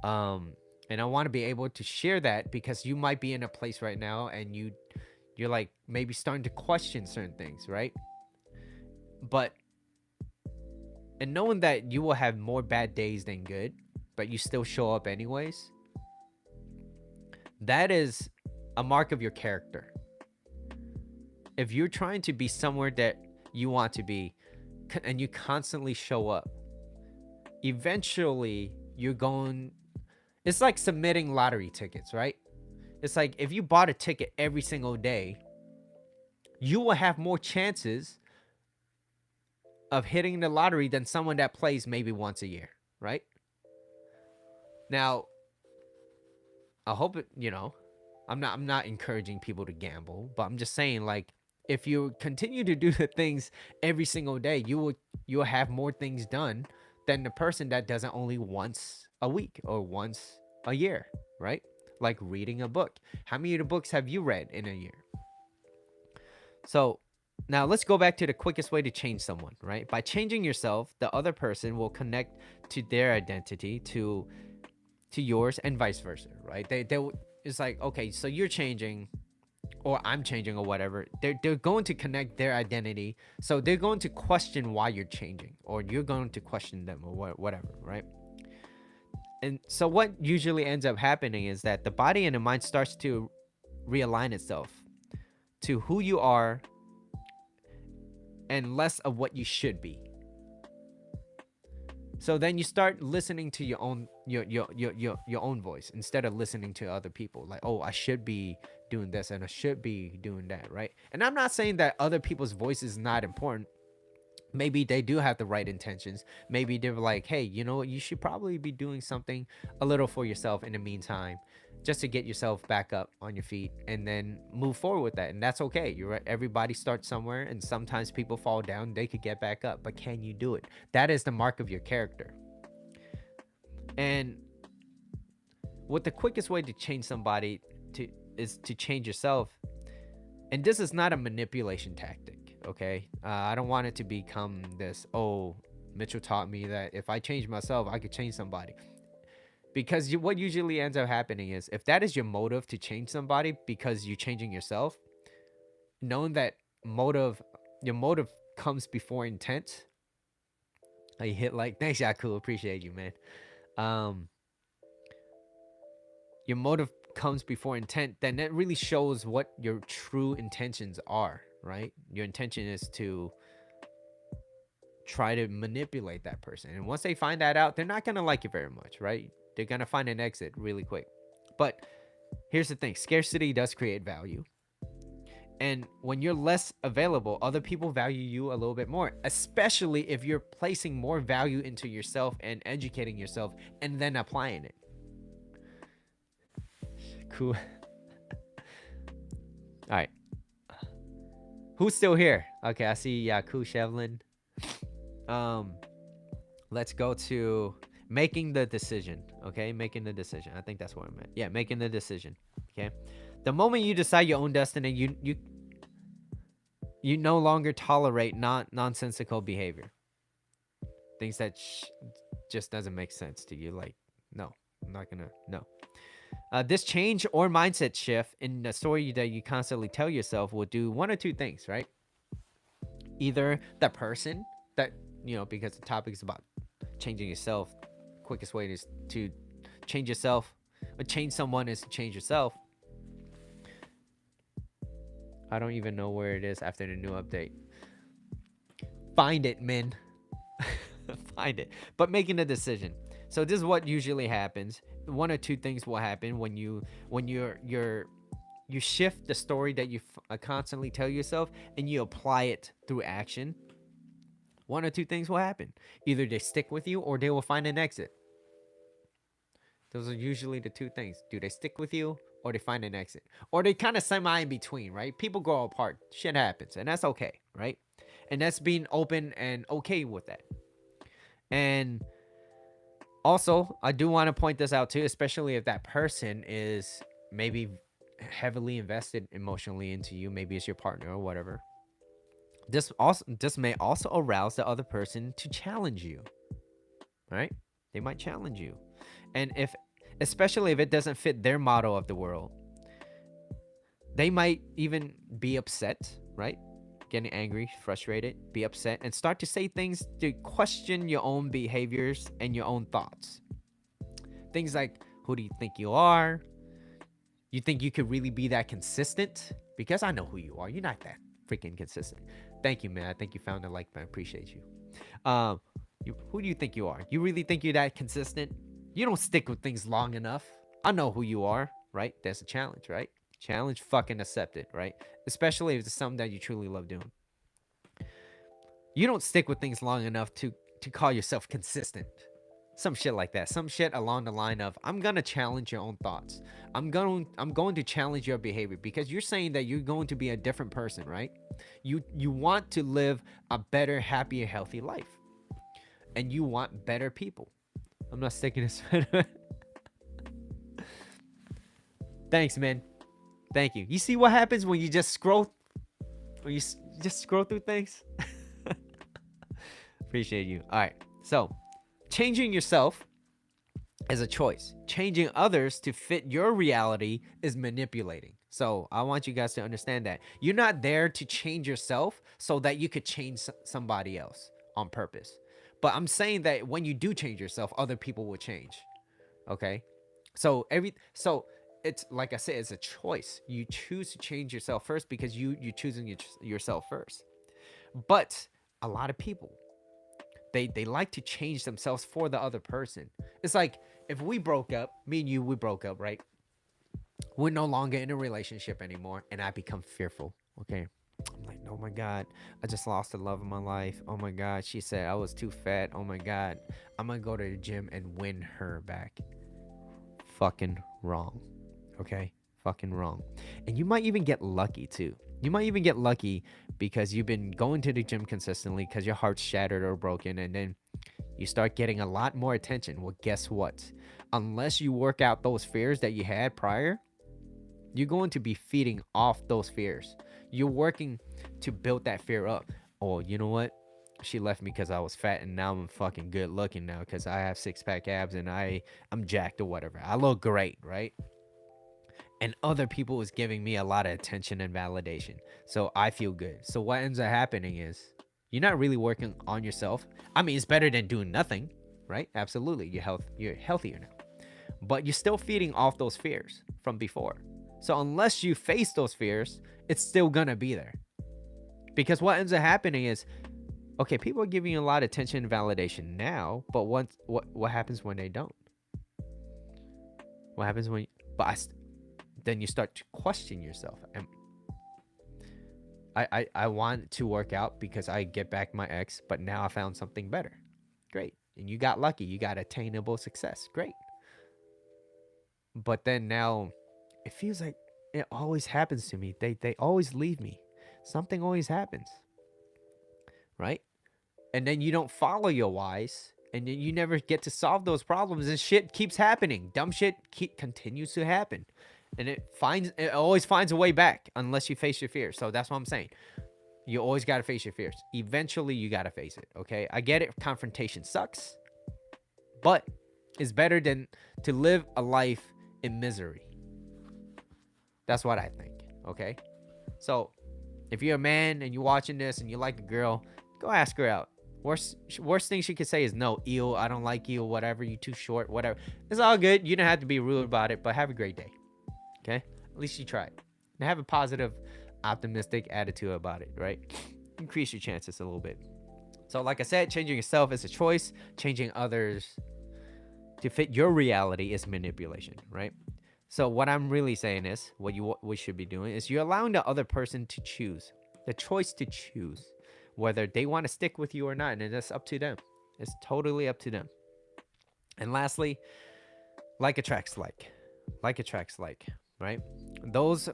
And I want to be able to share that because you might be in a place right now and you're like maybe starting to question certain things, right? But and knowing that you will have more bad days than good, but you still show up anyways, that is a mark of your character. If you're trying to be somewhere that you want to be and you constantly show up, eventually it's like submitting lottery tickets, right? It's like if you bought a ticket every single day, you will have more chances of hitting the lottery than someone that plays maybe once a year, right? Now, I hope I'm not encouraging people to gamble, but I'm just saying, like, if you continue to do the things every single day, you'll have more things done than the person that does it only once a week or once a year, right? Like reading a book. How many of the books have you read in a year? So now let's go back to the quickest way to change someone, right? By changing yourself, the other person will connect to their identity to yours and vice versa, right? It's like, okay, so you're changing or I'm changing or whatever. They're going to connect their identity. So they're going to question why you're changing or you're going to question them or whatever, right? And so what usually ends up happening is that the body and the mind starts to realign itself to who you are and less of what you should be. So then you start listening to your own voice instead of listening to other people. Like, oh, I should be doing this and I should be doing that, right? And I'm not saying that other people's voice is not important. Maybe they do have the right intentions. Maybe they're like, hey, you know what? You should probably be doing something a little for yourself in the meantime, just to get yourself back up on your feet and then move forward with that. And that's okay. You're right. Everybody starts somewhere and sometimes people fall down. They could get back up, but can you do it? That is the mark of your character. And what the quickest way to change somebody is to change yourself. And this is not a manipulation tactic. Okay, I don't want it to become this, oh, Mitchell taught me that if I change myself I could change somebody, because what usually ends up happening is if that is your motive to change somebody because you're changing yourself, knowing that your motive comes before intent. I hit like, thanks, Yaku, appreciate you, man. Your motive comes before intent, then that really shows what your true intentions are, right? Your intention is to try to manipulate that person. And once they find that out, they're not going to like you very much, right? They're going to find an exit really quick. But here's the thing. Scarcity does create value. And when you're less available, other people value you a little bit more, especially if you're placing more value into yourself and educating yourself and then applying it. Cool. All right. Who's still here? Okay, I see Yaku Shevlin. Um, let's go to making the decision. Okay, making the decision. I think that's what I meant. Yeah, making the decision. Okay, the moment you decide your own destiny, you no longer tolerate nonsensical behavior, things that just doesn't make sense to you. Like, no, I'm not gonna. No. This change or mindset shift in the story that you constantly tell yourself will do one or two things, right? Either the person that, because the topic is about changing yourself, quickest way is to change yourself, or change someone is to change yourself. I don't even know where it is after the new update. Find it, men. Find it. But making a decision. So this is what usually happens. One or two things will happen when you shift the story that you constantly tell yourself and you apply it through action. One or two things will happen. Either they stick with you or they will find an exit. Those are usually the two things. Do they stick with you or they find an exit? Or they kind of semi in between, right? People grow apart. Shit happens. And that's okay, right? And that's being open and okay with that. And also, I do want to point this out too, especially if that person is maybe heavily invested emotionally into you. Maybe it's your partner or whatever. This may also arouse the other person to challenge you, right? They might challenge you. And especially if it doesn't fit their model of the world, they might even be upset, right? Getting angry, frustrated, be upset, and start to say things to question your own behaviors and your own thoughts. Things like, who do you think you are? You think you could really be that consistent? Because I know who you are. You're not that freaking consistent. Thank you, man. I think you found a like, man. I appreciate you. Who do you think you are? You really think you're that consistent? You don't stick with things long enough. I know who you are, right? That's a challenge, right? Challenge fucking accepted, right? Especially if it's something that you truly love doing. You don't stick with things long enough to call yourself consistent. Some shit like that. Some shit along the line of, I'm gonna challenge your own thoughts. I'm going to challenge your behavior because you're saying that you're going to be a different person, right? You want to live a better, happier, healthy life. And you want better people. I'm not sticking this. Thanks, man. Thank you. You see what happens when you just scroll through things? Appreciate you. All right. So, changing yourself is a choice. Changing others to fit your reality is manipulating. So, I want you guys to understand that. You're not there to change yourself so that you could change somebody else on purpose. But I'm saying that when you do change yourself, other people will change. Okay? So, it's like I said, it's a choice. You choose to change yourself first because you're choosing yourself first. But a lot of people, they like to change themselves for the other person. It's like if we broke up, me and you, we broke up, right? We're no longer in a relationship anymore, and I become fearful. Okay, I'm like, oh my god, I just lost the love of my life. Oh my god, she said I was too fat. Oh my god, I'm gonna go to the gym and win her back. Fucking wrong. Okay, fucking wrong. And you might even get lucky too. You might even get lucky because you've been going to the gym consistently because your heart's shattered or broken, and then you start getting a lot more attention. Well, guess what? Unless you work out those fears that you had prior, you're going to be feeding off those fears. You're working to build that fear up. Oh, you know what? She left me because I was fat, and now I'm fucking good looking now because I have six-pack abs and I'm jacked or whatever. I look great, right? And other people is giving me a lot of attention and validation. So I feel good. So what ends up happening is you're not really working on yourself. I mean, it's better than doing nothing, right? Absolutely. You're healthier now. But you're still feeding off those fears from before. So unless you face those fears, it's still gonna be there. Because what ends up happening is, okay, people are giving you a lot of attention and validation now, but what happens when they don't? What happens when then you start to question yourself. And I want to work out because I get back my ex, but now I found something better. Great. And you got lucky. You got attainable success. Great. But then now it feels like it always happens to me. They always leave me. Something always happens. right? And then you don't follow your whys, and then you never get to solve those problems, and shit keeps happening. Dumb shit continues to happen, and it always finds a way back unless you face your fears. So that's what I'm saying. You always got to face your fears. Eventually, you got to face it. Okay, I get it. Confrontation sucks, but it's better than to live a life in misery. That's what I think. Okay, so if you're a man and you're watching this and you like a girl, go ask her out. Worst thing she could say is no, ew, I don't like you, whatever, you too short, whatever. It's all good. You don't have to be rude about it, but have a great day. Okay? At least you tried. And have a positive, optimistic attitude about it, right? Increase your chances a little bit. So like I said, changing yourself is a choice. Changing others to fit your reality is manipulation, right? So what I'm really saying is, what we should be doing is you're allowing the other person to choose, the choice to choose whether they want to stick with you or not, and it's up to them. It's totally up to them. And lastly, like attracts like attracts like, right? Those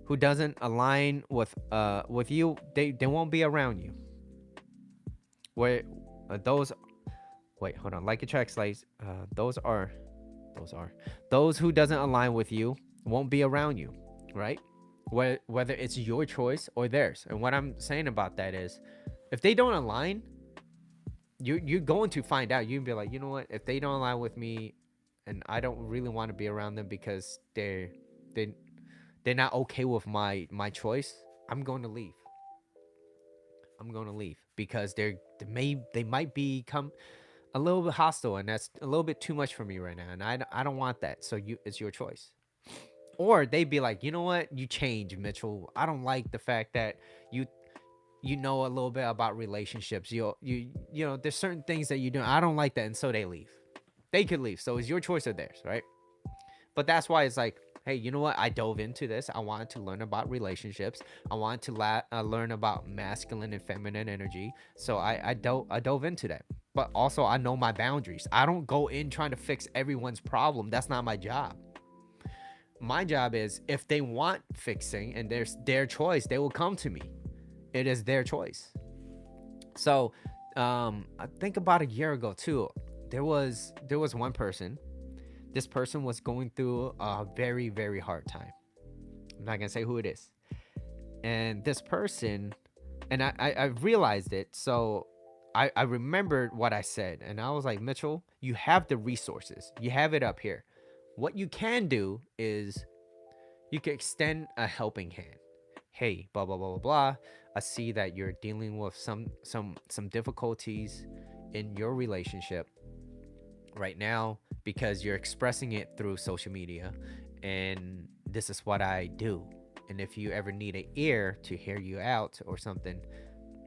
who doesn't align with you, they won't be around you. Where those wait, hold on, like attracts like, those who doesn't align with you won't be around you, right? Whether it's your choice or theirs. And what I'm saying about that is, if they don't align, you're going to find out. You'll be like, you know what, if they don't align with me and I don't really want to be around them because they're not okay with my choice, I'm going to leave. Because they might become a little bit hostile, and that's a little bit too much for me right now, and I don't want that. So it's your choice. Or they'd be like, you know what, you change, Mitchell. I don't like the fact that you know a little bit about relationships. You know, there's certain things that you do. I don't like that, and so they leave. They could leave. So it's your choice or theirs, right? But that's why it's like, hey, you know what? I dove into this. I wanted to learn about relationships. I wanted to learn about masculine and feminine energy. So I dove into that. But also, I know my boundaries. I don't go in trying to fix everyone's problem. That's not my job. My job is, if they want fixing and there's their choice, they will come to me. It is their choice. So I think about a year ago too, there was one person. This person was going through a very, very hard time. I'm not gonna say who it is. And this person, and I realized it. So I remembered what I said, and I was like, Mitchell, you have the resources. You have it up here. What you can do is you can extend a helping hand. Hey, blah blah blah blah blah. I see that you're dealing with some difficulties in your relationship right now because you're expressing it through social media, and this is what I do. And if you ever need an ear to hear you out or something,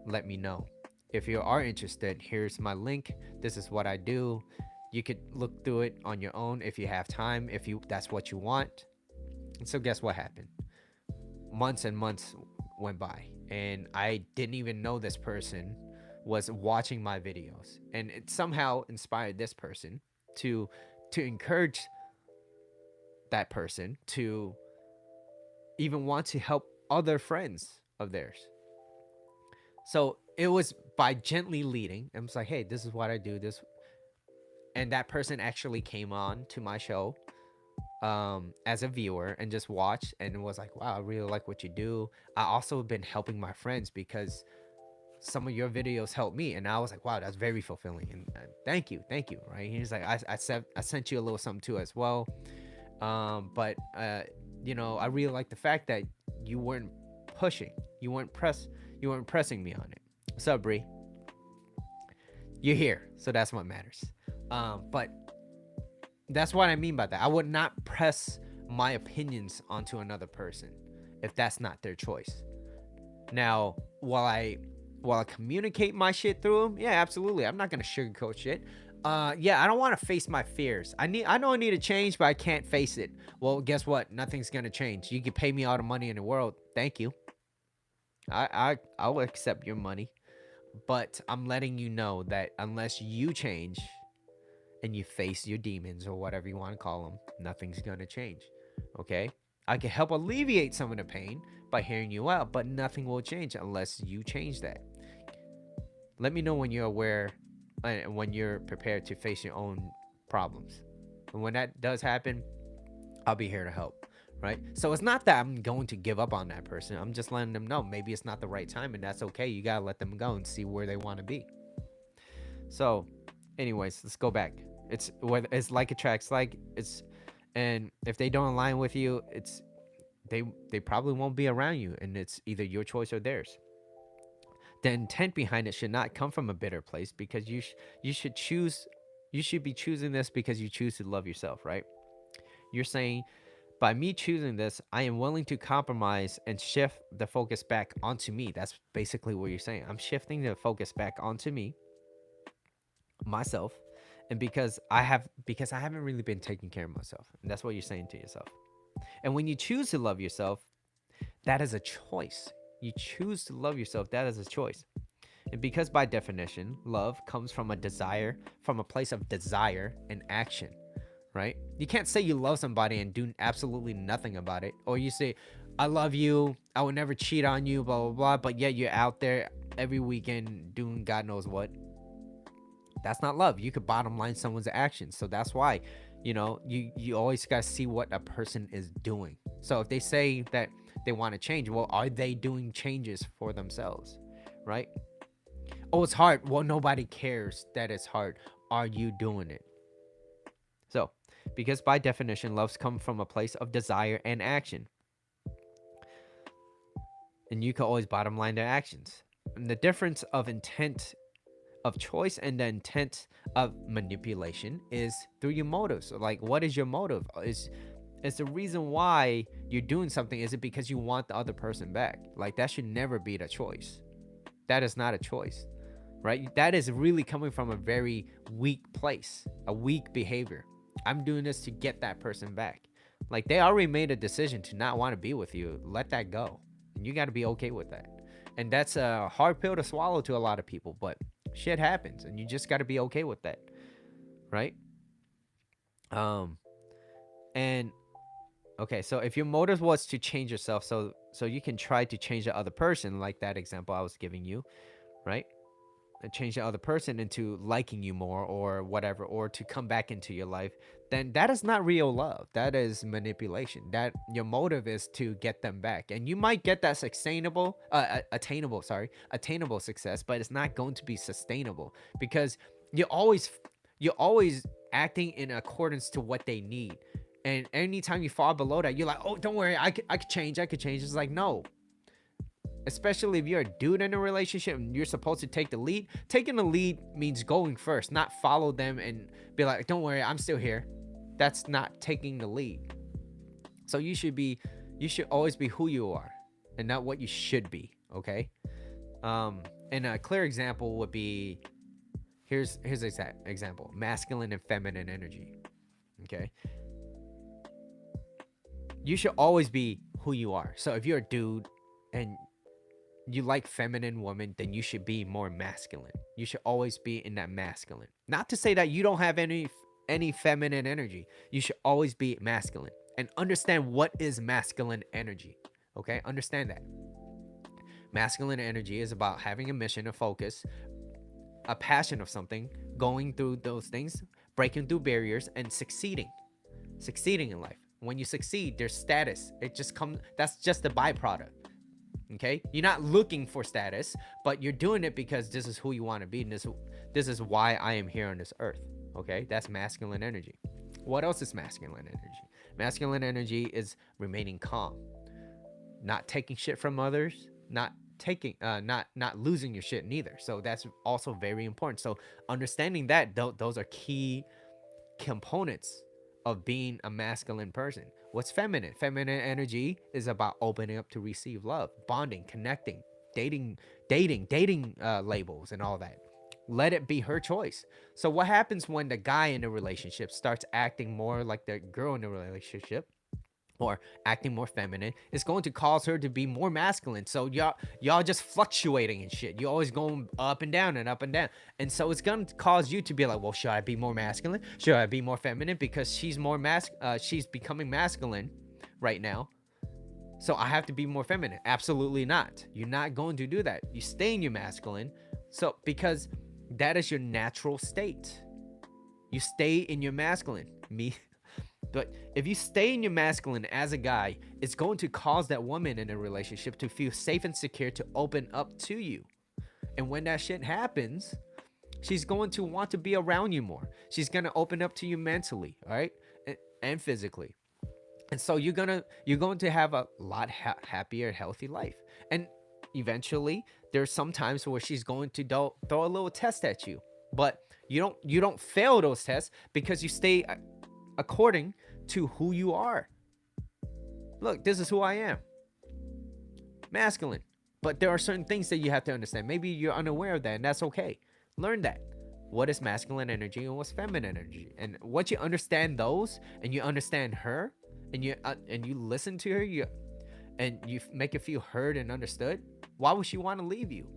let me know. If you are interested, here's my link. This is what I do. You could look through it on your own if you have time, if that's what you want. And so guess what happened? Months and months went by, and I didn't even know this person was watching my videos, and it somehow inspired this person to encourage that person to even want to help other friends of theirs. So it was by gently leading. I was like, hey, this is what I do. This, and that person actually came on to my show as a viewer and just watched and was like, wow, I really like what you do. I also have been helping my friends because some of your videos helped me, and I was like, wow, that's very fulfilling, and thank you, right? He's like, I sent you a little something too as well, but you know, I really like the fact that you weren't pushing, you weren't pressing me on it. What's up, Bree? You're here, so that's what matters. But that's what I mean by that. I would not press my opinions onto another person if that's not their choice. Now, while I communicate my shit through them, yeah, absolutely. I'm not gonna sugarcoat shit. Yeah, I don't want to face my fears. I know I need to change, but I can't face it. Well, guess what? Nothing's gonna change. You can pay me all the money in the world. Thank you. I'll accept your money, but I'm letting you know that unless you change and you face your demons or whatever you want to call them, nothing's gonna change. Okay? I can help alleviate some of the pain by hearing you out, but nothing will change unless you change that. Let me know when you're aware and when you're prepared to face your own problems. And when that does happen, I'll be here to help. Right. So it's not that I'm going to give up on that person. I'm just letting them know maybe it's not the right time, and that's okay. You got to let them go and see where they want to be. So, anyways, let's go back. It's whether it's like attracts like. It's and if they don't align with you, it's they probably won't be around you, and it's either your choice or theirs. The intent behind it should not come from a bitter place, because you should choose, you should be choosing this because you choose to love yourself, right? You're saying, by me choosing this, I am willing to compromise and shift the focus back onto me. That's basically what you're saying. I'm shifting the focus back onto me, myself, and because I haven't really been taking care of myself. And that's what you're saying to yourself. And when you choose to love yourself, that is a choice. You choose to love yourself, that is a choice. And because by definition, love comes from a desire, from a place of desire and action, right? You can't say you love somebody and do absolutely nothing about it. Or you say, I love you, I will never cheat on you, blah, blah, blah. But yet you're out there every weekend doing God knows what. That's not love. You could bottom line someone's actions. So that's why, you always got to see what a person is doing. So if they say that they want to change, well, are they doing changes for themselves, right? Oh, it's hard. Well, nobody cares that it's hard. Are you doing it? So, because by definition, loves come from a place of desire and action. And you can always bottom line their actions. And the difference of intent of choice and the intent of manipulation is through your motives. So, like, what is your motive? Is the reason why you're doing something, is it because you want the other person back? Like, that should never be the choice. That is not a choice, right? That is really coming from a very weak place, a weak behavior. I'm doing this to get that person back. Like, they already made a decision to not want to be with you. Let that go. And you got to be okay with that. And that's a hard pill to swallow to a lot of people, but shit happens and you just got to be okay with that, right? And okay, so if your motive was to change yourself, so you can try to change the other person, like that example I was giving you, right? And change the other person into liking you more or whatever, or to come back into your life, then that is not real love. That is manipulation. That your motive is to get them back, and you might get that attainable success, but it's not going to be sustainable, because you're always acting in accordance to what they need. And anytime you fall below that, you're like, oh, don't worry, I could change. It's like, no. Especially if you're a dude in a relationship and you're supposed to take the lead. Taking the lead means going first, not follow them and be like, don't worry, I'm still here. That's not taking the lead. So you should always be who you are and not what you should be, okay? And a clear example would be, here's an example, masculine and feminine energy, okay? You should always be who you are. So if you're a dude and you like feminine women, then you should be more masculine. You should always be in that masculine. Not to say that you don't have any feminine energy. You should always be masculine and understand what is masculine energy. Okay? Understand that. Masculine energy is about having a mission, a focus, a passion of something, going through those things, breaking through barriers, and succeeding in life. When you succeed, there's status. That's just a byproduct. Okay, you're not looking for status, but you're doing it because this is who you want to be, and this is why I am here on this earth. Okay, that's masculine energy. What else is masculine energy? Masculine energy is remaining calm, not taking shit from others, not losing your shit neither. So that's also very important. So understanding that those are key components of being a masculine person. What's feminine? Feminine energy is about opening up to receive love, bonding, connecting, dating labels and all that. Let it be her choice. So what happens when the guy in the relationship starts acting more like the girl in the relationship, or acting more feminine? It's going to cause her to be more masculine. So y'all just fluctuating and shit. You're always going up and down and up and down. And so it's going to cause you to be like, well, should I be more masculine? Should I be more feminine? Because she's becoming masculine right now. So I have to be more feminine. Absolutely not. You're not going to do that. You stay in your masculine So because that is your natural state. You stay in your masculine. Me. But if you stay in your masculine as a guy, it's going to cause that woman in a relationship to feel safe and secure to open up to you. And when that shit happens, she's going to want to be around you more. She's going to open up to you mentally, all right? And physically. And so you're going to have a lot happier, healthy life. And eventually, there's some times where she's going to throw a little test at you, but you don't fail those tests because you stay according to who you are. Look, this is who I am, masculine. But there are certain things that you have to understand. Maybe you're unaware of that, and that's okay. Learn that. What is masculine energy and what's feminine energy? And once you understand those, and you understand her, and you listen to her, you make her feel heard and understood. Why would she want to leave you?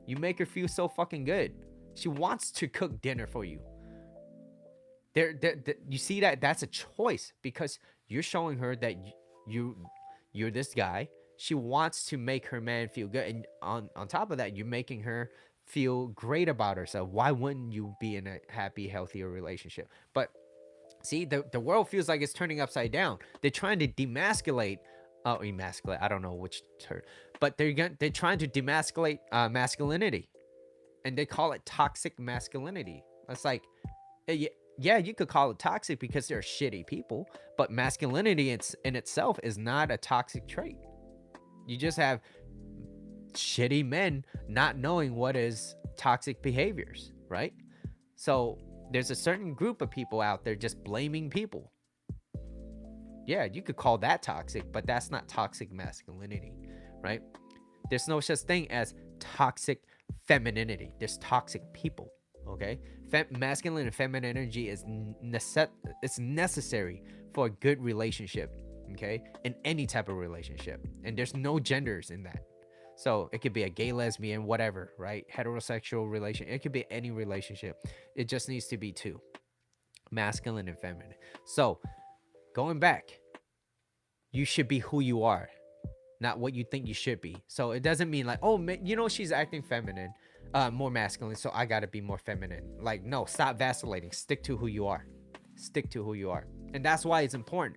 You make her feel so fucking good. She wants to cook dinner for you. You see that's a choice because you're showing her that you're this guy. She wants to make her man feel good, and on top of that, you're making her feel great about herself. Why wouldn't you be in a happy, healthier relationship? But see, the world feels like it's turning upside down. They're trying to demasculate. Oh, emasculate. I don't know which term, but they're trying to demasculate masculinity, and they call it toxic masculinity. It's like, yeah, you could call it toxic because they're shitty people, but masculinity in itself is not a toxic trait. You just have shitty men not knowing what is toxic behaviors, right? So there's a certain group of people out there just blaming people. Yeah, you could call that toxic, but that's not toxic masculinity, right? There's no such thing as toxic femininity. There's toxic people, okay? Masculine and feminine energy is it's necessary for a good relationship, okay? In any type of relationship. And there's no genders in that. So it could be a gay, lesbian, whatever, right? Heterosexual relation. It could be any relationship. It just needs to be two, masculine and feminine. So going back, you should be who you are, not what you think you should be. So it doesn't mean like, oh, she's acting feminine, more masculine, so I gotta be more feminine. Like, no, stop vacillating. Stick to who you are. Stick to who you are. And that's why it's important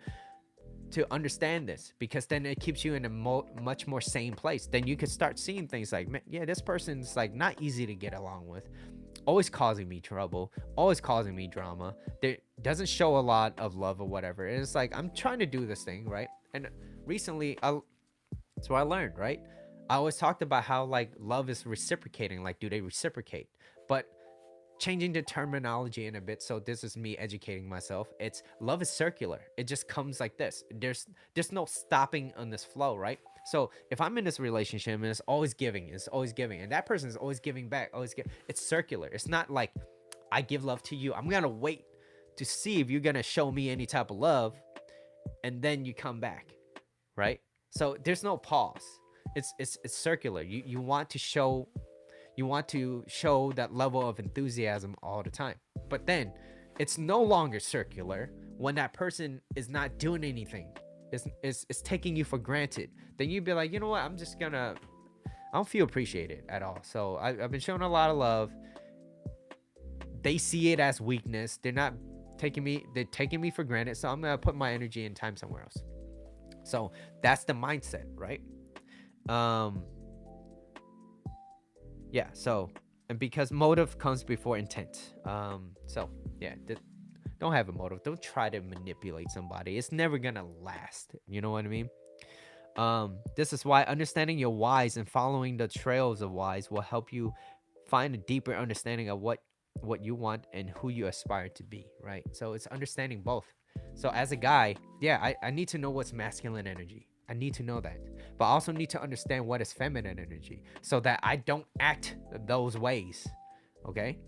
to understand this, because then it keeps you in a much more sane place. Then you can start seeing things like, man, yeah, this person's like not easy to get along with, always causing me trouble, always causing me drama. There doesn't show a lot of love or whatever. And it's like, I'm trying to do this thing, right? And recently, so I learned, right? I always talked about how like love is reciprocating. Like, do they reciprocate? But changing the terminology in a bit, so this is me educating myself. It's love is circular. It just comes like this. There's no stopping on this flow, right? So if I'm in this relationship and it's always giving, and that person is always giving back, it's circular. It's not like I give love to you, I'm gonna wait to see if you're gonna show me any type of love, and then you come back, right? So there's no pause. It's circular. You want to show that level of enthusiasm all the time. But then it's no longer circular when that person is not doing anything. It's taking you for granted. Then you'd be like, you know what? I don't feel appreciated at all. So I've been showing a lot of love. They see it as weakness. They're taking me for granted. So I'm going to put my energy and time somewhere else. So that's the mindset, right? Yeah, so, and because motive comes before intent. So yeah, don't have a motive. Don't try to manipulate somebody. It's never gonna last. You know what I mean? This is why understanding your whys and following the trails of whys will help you find a deeper understanding of what you want and who you aspire to be, right? So it's understanding both. So as a guy, yeah, I need to know what's masculine energy. I need to know that. But I also need to understand what is feminine energy so that I don't act those ways. Okay?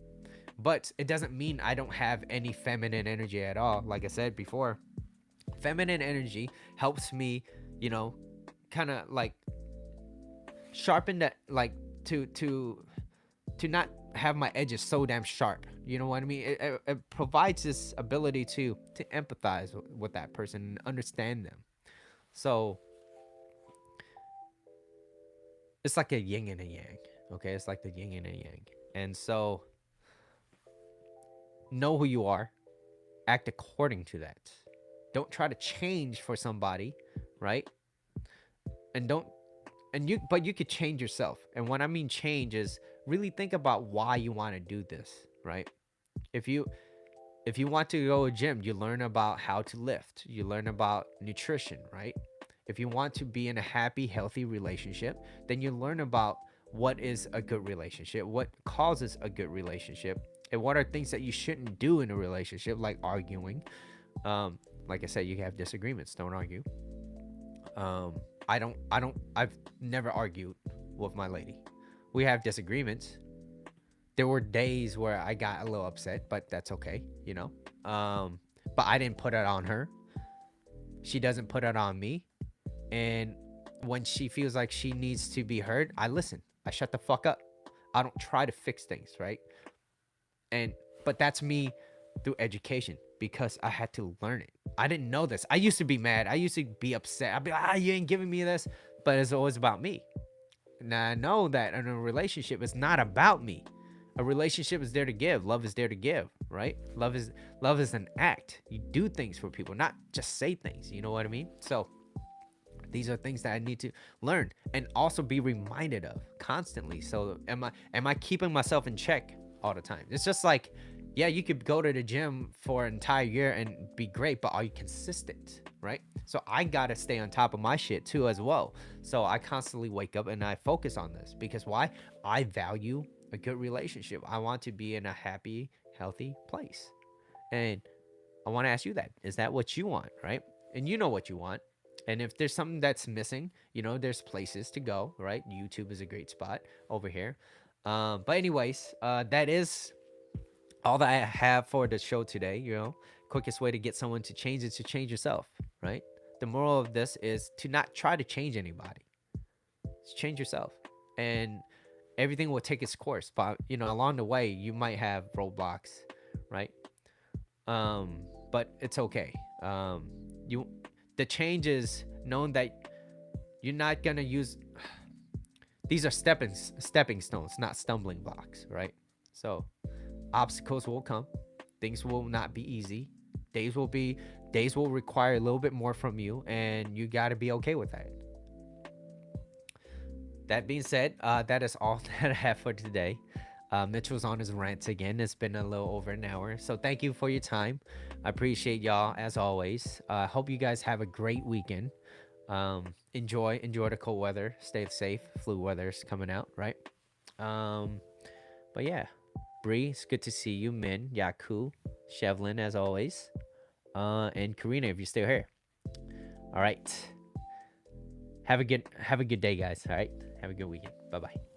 But it doesn't mean I don't have any feminine energy at all. Like I said before, feminine energy helps me, kind of like sharpen that, like to not have my edges so damn sharp. You know what I mean? It provides this ability to empathize with that person and understand them. So it's like a yin and a yang, Okay, it's like the yin and the yang. And so know who you are, act according to that. Don't try to change for somebody, right? And don't and you but you could change yourself. And what I mean change is really think about why you want to do this, right? If you if you want to go to a gym, you learn about how to lift. You learn about nutrition, right? If you want to be in a happy, healthy relationship, then you learn about what is a good relationship, what causes a good relationship, and what are things that you shouldn't do in a relationship, like arguing. Like I said, you have disagreements. Don't argue. I've never argued with my lady. We have disagreements. There were days where I got a little upset, but that's okay, you know. But I didn't put it on her. She doesn't put it on me. And when she feels like she needs to be heard, I listen. I shut the fuck up. I don't try to fix things, right? And but that's me through education because I had to learn it. I didn't know this. I used to be mad. I used to be upset. I'd be like, you ain't giving me this. But it's always about me. Now I know that in a relationship, it's not about me. A relationship is there to give. Love is there to give, right? Love is an act. You do things for people, not just say things. You know what I mean? So these are things that I need to learn and also be reminded of constantly. So am I keeping myself in check all the time? It's just like, yeah, you could go to the gym for an entire year and be great, but are you consistent, right? So I gotta stay on top of my shit too as well. So I constantly wake up and I focus on this because why? I value a good relationship. I want to be in a happy, healthy place. And I want to ask you that. Is that what you want, right? And you know what you want. And if there's something that's missing, you know, there's places to go, right? YouTube is a great spot over here. But anyways, that is all that I have for the show today. You know, quickest way to get someone to change is to change yourself, right? The moral of this is to not try to change anybody. Just change yourself, and everything will take its course. But you know, along the way, you might have roadblocks, right? But it's okay. You the change is knowing that you're not gonna use these are stepping stones, not stumbling blocks, right? So obstacles will come, things will not be easy, days will require a little bit more from you, and you got to be okay with that. That being said, that is all that I have for today. Mitchell's on his rants again. It's been a little over an hour, so thank you for your time. I appreciate y'all as always. Hope you guys have a great weekend. Enjoy the cold weather. Stay safe. Flu weather's coming out, right? Um, but yeah, Bree, it's good to see you. Min, Yaku, Shevlin, as always, and Karina, if you're still here. All right. Have a good day, guys. All right. Have a good weekend. Bye bye.